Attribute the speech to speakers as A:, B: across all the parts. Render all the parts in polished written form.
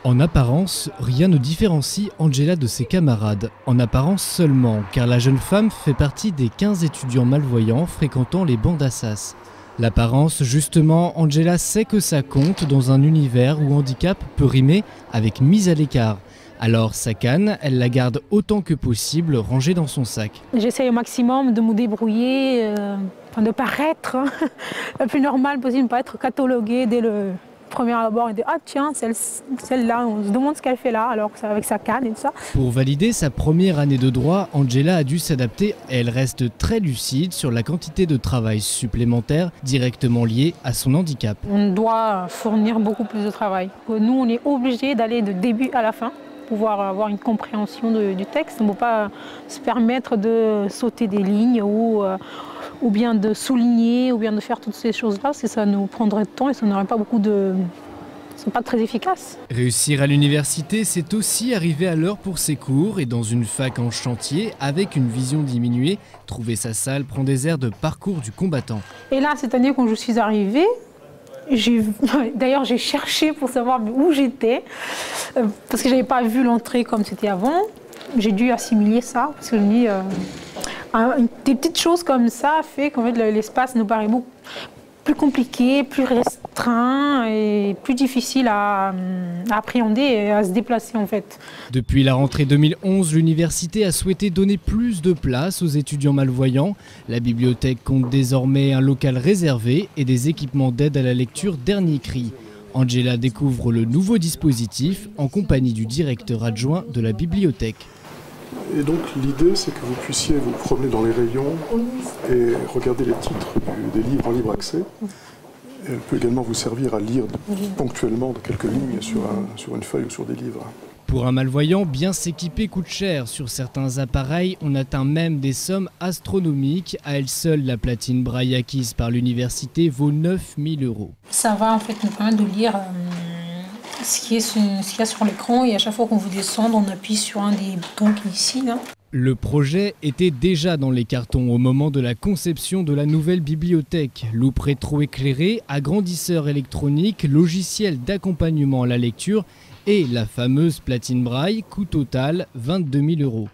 A: En apparence, rien ne différencie Angela de ses camarades. En apparence seulement, car la jeune femme fait partie des 15 étudiants malvoyants fréquentant les bancs d'Assas. L'apparence, justement, Angela sait que ça compte dans un univers où handicap peut rimer avec mise à l'écart. Alors sa canne, elle la garde autant que possible rangée dans son sac.
B: J'essaye au maximum de me débrouiller, de paraître le plus normal possible, de ne pas être cataloguée dès le premier abord et de « Ah tiens, celle-là, on se demande ce qu'elle fait là, alors que c'est avec sa canne et tout ça ».
A: Pour valider sa première année de droit, Angela a dû s'adapter et elle reste très lucide sur la quantité de travail supplémentaire directement liée à son handicap.
B: On doit fournir beaucoup plus de travail. Nous, on est obligés d'aller de début à la fin, pouvoir avoir une compréhension du texte. On ne peut pas se permettre de sauter des lignes ou bien de souligner, ou bien de faire toutes ces choses-là, parce que ça nous prendrait de temps et ça n'aurait pas beaucoup de... Ce n'est pas très efficace.
A: Réussir à l'université, c'est aussi arriver à l'heure pour ses cours et dans une fac en chantier, avec une vision diminuée, trouver sa salle prend des airs de parcours du combattant.
B: Et là, cette année, quand je suis arrivée, d'ailleurs j'ai cherché pour savoir où j'étais, parce que je n'avais pas vu l'entrée comme c'était avant. J'ai dû assimiler ça, parce que je me dis, des petites choses comme ça fait qu'en fait, l'espace nous paraît beaucoup plus compliqué, plus restreint et plus difficile à appréhender et à se déplacer en fait.
A: Depuis la rentrée 2011, l'université a souhaité donner plus de place aux étudiants malvoyants. La bibliothèque compte désormais un local réservé et des équipements d'aide à la lecture dernier cri. Angela découvre le nouveau dispositif en compagnie du directeur adjoint de la bibliothèque.
C: Et donc l'idée, c'est que vous puissiez vous promener dans les rayons et regarder les titres des livres en libre accès. Et elle peut également vous servir à lire ponctuellement de quelques lignes sur une feuille ou sur des livres.
A: Pour un malvoyant, bien s'équiper coûte cher. Sur certains appareils, on atteint même des sommes astronomiques. À elle seule, la platine Braille acquise par l'université vaut 9 000 €.
B: Ça va en fait nous permettre de lire ce qu'il y a sur l'écran, et à chaque fois qu'on veut descendre, on appuie sur un des boutons qui est ici. Là.
A: Le projet était déjà dans les cartons au moment de la conception de la nouvelle bibliothèque. Loupe rétroéclairée, agrandisseur électronique, logiciel d'accompagnement à la lecture et la fameuse platine Braille, coût total 22 000 €.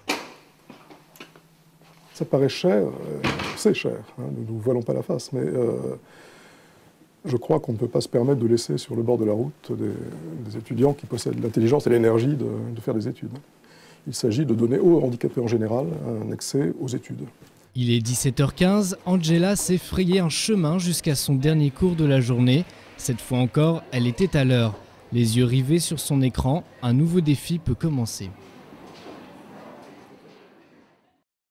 C: Ça paraît cher, c'est cher, hein, nous ne voilons pas la face, mais je crois qu'on ne peut pas se permettre de laisser sur le bord de la route des étudiants qui possèdent l'intelligence et l'énergie de faire des études. Il s'agit de donner aux handicapés en général un accès aux études.
A: Il est 17h15, Angela s'est frayé un chemin jusqu'à son dernier cours de la journée. Cette fois encore, elle était à l'heure. Les yeux rivés sur son écran, un nouveau défi peut commencer.